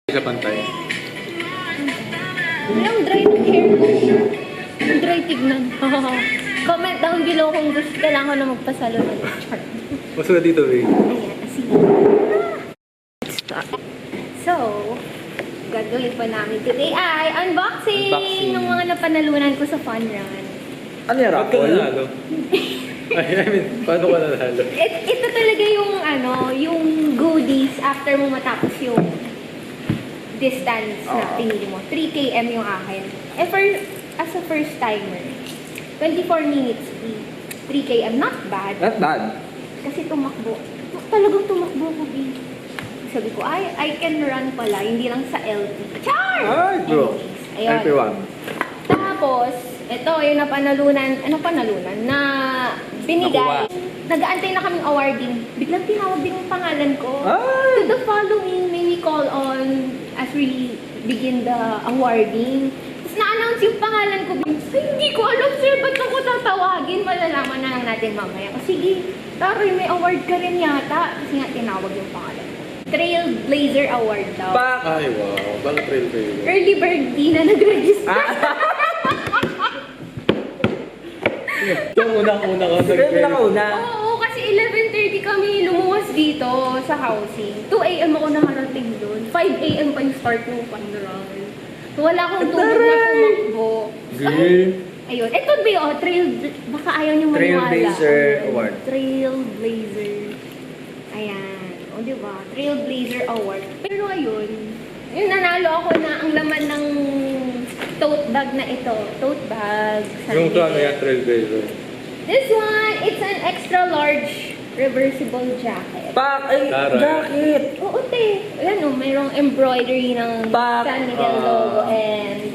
Sa pantay. Yung dry ng hair ko. Yung dry tignan. Comment down below kung gusto kailangan na magpasalo ng chart. Mas na dito, babe. Ayan, sige. Let's start. So, gagawin pa namin today ay unboxing, ng mga napanalunan ko sa fun run. Ano yung Ba't ka raffle? nanalo? I mean, paano ka nanalo? Ito talaga yung yung goodies after mo matapos yung distance na pinili mo. 3 km yung akin. As a first timer, 24 minutes 3 km, not bad. Not bad. Kasi tumakbo. Talagang tumakbo ko, B. Sabi ko, I can run pala, hindi lang sa LT. Char! Ay, bro. Anyways, ayun. Everyone. Tapos, ito yung napanalunan, na binigay. Nag-aantay na kaming awarding. Biglang tinawag din yung pangalan ko. Ay! To the following, may we call on as we begin the awarding. Tapos na-announce yung pangalan ko. Ay, hindi ko alam, sir, ba't ako tatawagin? Malalaman na lang natin mamaya. O sige, taroy, may award ka rin yata. Kasi nga tinawag yung pangalan. Trailblazer Award daw. Ay, wow. Bang trail kayo. Early bird di na nag-register. Yung unang-una ka. Sige, nakauna. Oo, kasi 11:30 kami lumuwas dito sa housing. 2 a.m. ako nakarating doon. 5 a.m. pa yung start ng pandaral. So, wala akong tulog na tumakbo. Girl. Ayun. Ito ba yun? Baka ayaw niyo maniwala. Trailblazer Award. Trailblazer. Ayan. O, diba? Trailblazer Award. Pero ayun, yung nanalo ako na ang laman ng tote bag na ito. Tote bag. Yung ito, ano yan, trailblazer. This one, it's an extra large reversible jacket. Pak! Ay, Taray. jacket! Oo, te. Ayan o, mayroong embroidery ng Pak! San Miguel logo and...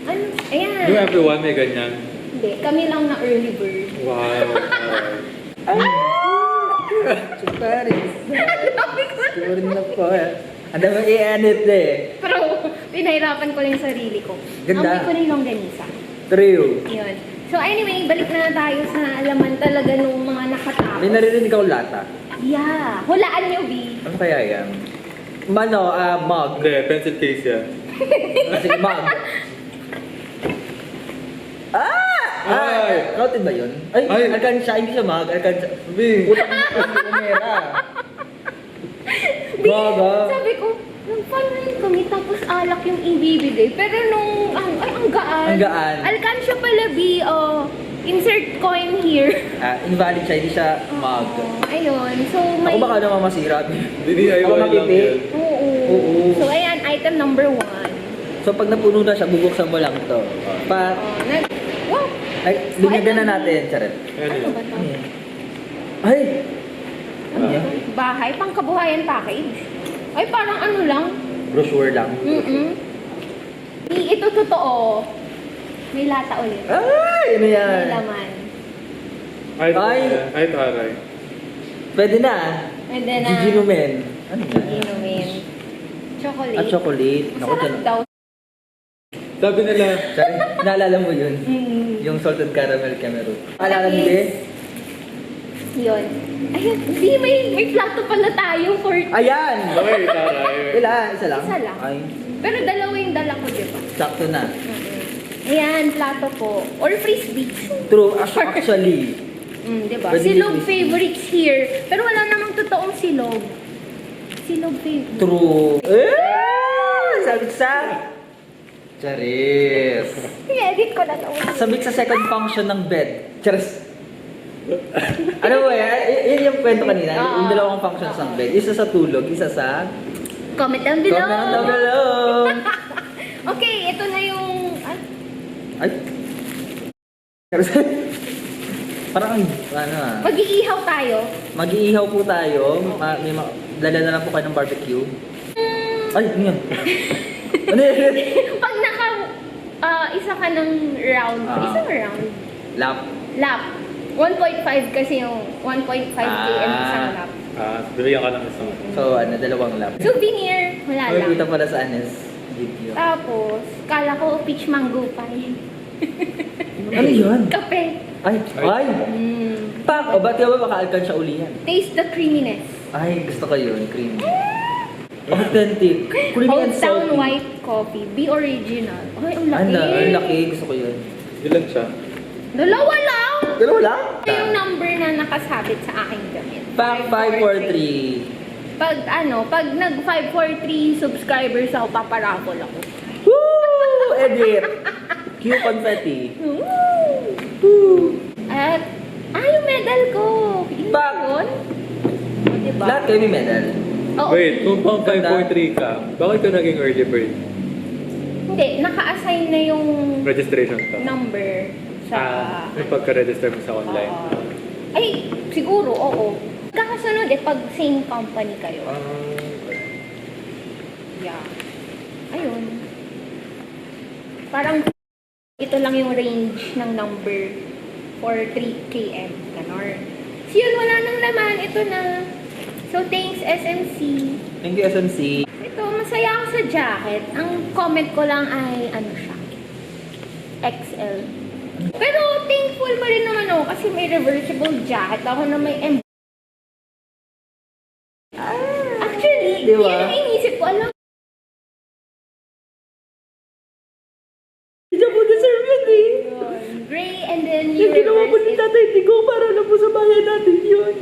Ano? Ayan. Yung everyone may ganyan. Hindi, kami lang na early bird. Wow. Super. Sabi ko. Super na po eh. Ang dami i-edit eh. Pero, pinahirapan ko lang yung sarili ko. Ganda. Amoy ko na yung longganisa. Trio. Yun. So anyway, balik na tayo sa alaman talaga nung mga nakatapos. May narinig ako lata. Yeah. Hulaan niyo, B. Ano kaya yan? Mano, mug. Hindi, pencil case yan. Kasi mug. Ay! Routed ba yun? Ay, Ay! alkansya. Hindi siya mug. Alkansya. Sabi. Utang kamera. B, Gaga. sabi ko, nung fun rin kami, tapos alak yung ibibigay. Pero nung, ang gaan. Ang gaan. Alkansya pala, B. Insert coin here. Invalid siya. Hindi siya mug. Ayun. So, may... Ako baka naman masira. DIY Ako lang mapipi. yan. Oo. Oo. So, ayan, item number 1. So pag napuno na siya, bubuksan mo lang to. Wow! Ay, binyagan na natin, charet. Ano Ano yan? ba ito? Ano yan? Ay! Ano yan? Bahay, pangkabuhayan package. Ay, parang ano lang. Brochure lang. Ito totoo. May lata ulit. Ay! Ano yan? May laman. Ay, Ay! ay, taray. Pwede na. And then, Giginumen. Ano yan? inumin. Chocolate. At chocolate. Naku, Masarap dyan. daw. Sabi nila, Charet, naalala mo yun? Mm. Yung salted caramel camero. Naalala mo din? Yun. Ayun, hindi, may plato pala tayo for... Ayan! ay, taray. Ilan? Isa lang? Isa lang. Ay, Pero dalawa yung dala ko, di ba? sakto na. Ayan, plato po. Or frisbee. True, actually. Di ba? Pwede Silog yung- favorites here. Pero wala namang totoong silog. Silog favorite. True. Sabi ko sa... Charis. I-edit ko na to. Sabik sa second function ng bed. Charis. Ano ba yan? Yun yung kwento kanina. Yung dalawang functions ng bed. Isa sa tulog, isa sa... Comment down below. Comment down below. Okay, ito na yung... Ay. Charis. Parang ano Mag-iihaw tayo. mag-iihaw po tayo. Dala na lang po kayo ng barbecue. Ay, ano yan? Ano yan? Pag isa ka ng round, isang round, Lap. lap. 1.5 kasi yung 1.5 km isang lap. Bibigyan ka ng isang. So, dalawang lap. Souvenir, wala Ay, lang. kita pala sa Anes video. Tapos, kala ko peach mango pie. Ano yun? Kape. Ay! Ay! Pak! O, ba't ka ba baka alkansya uli yan? Taste the creaminess. Ay, gusto ko yun. Cream. Authentic. Creamy Old and Town salty. White Coffee. Be original. Ay, ang laki. Ang laki. Gusto ko yun. Ilan siya? Dalawa lang. Dalawa lang? Ito yung number na nakasabit sa aking damit. Pack 543. Pag nag 543 subscribers ako, paparaffle ako. Woo! Edit! Cue confetti. Woo! At, yung medal ko. Yun Bak! yun? O, diba? Lahat kayo may medal. Oo. Wait, kung pang 543 ka, bakit ka naging early bird? Hindi, naka-assign na yung Registration ka? number sa... Yung pagka-register mo sa online. Oo. Ay, siguro, oo. Kakasunod pag same company kayo. Yeah. Ayun. Parang ito lang yung range ng number for 3 km. Ganon. So yun, wala nang laman. Ito na. So thanks SMC. Thank you, SMC. Ito, masaya ako sa jacket. Ang comment ko lang ay, ano siya, XL. Pero thankful pa rin naman ako kasi may reversible jacket ako na may Actually, Di ba? yan ang inisip ko. Alam, Hindi mo deserve yun eh. gray and then you Yung ginawa mo reverse ni it. Tatay Tigo para lang po sa bayan natin yun.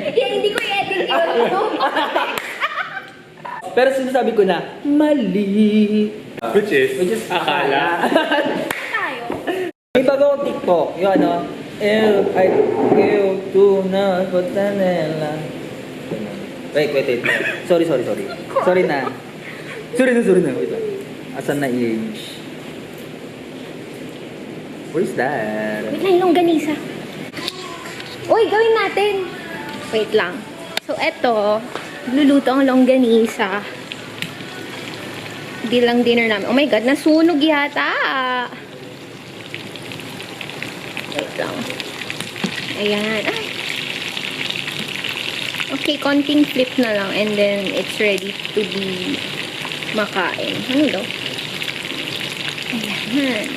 Yeah, hindi ko i-edit yun. Pero sinasabi ko na, mali. Which is akala. Tayo. May bago akong TikTok. Yung ano, tuna, patanela. Wait. Sorry. Sorry na. Wait lang. Asan na age? Where's that? Wait lang, longganisa. Uy, gawin natin. Wait lang. So, eto, luluto ang longganisa. Di lang dinner namin. Oh my God, nasunog yata. Wait lang. Ayan. Ay. Okay, konting flip na lang and then it's ready to be makain. Ano daw? Ayan.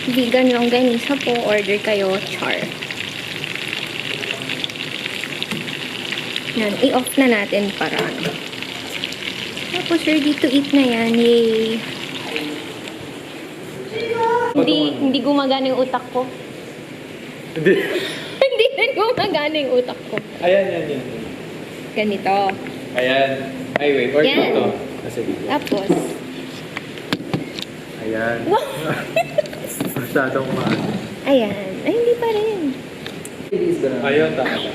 Vegan longganisa po. Order kayo. Char. Yan. I-off na natin para ano. Tapos ready to eat na yan. Yay. Hindi gumagana yung utak ko. Hindi. Hindi na gumagana yung utak ko. Ayan. Ganito. Ayan. Ay, wait. Or Yan. ito. Sige. Tapos. Ayan. Wow. Masyadong maano. Ayan. Ay, hindi pa rin. It is gonna... Ayun, tama.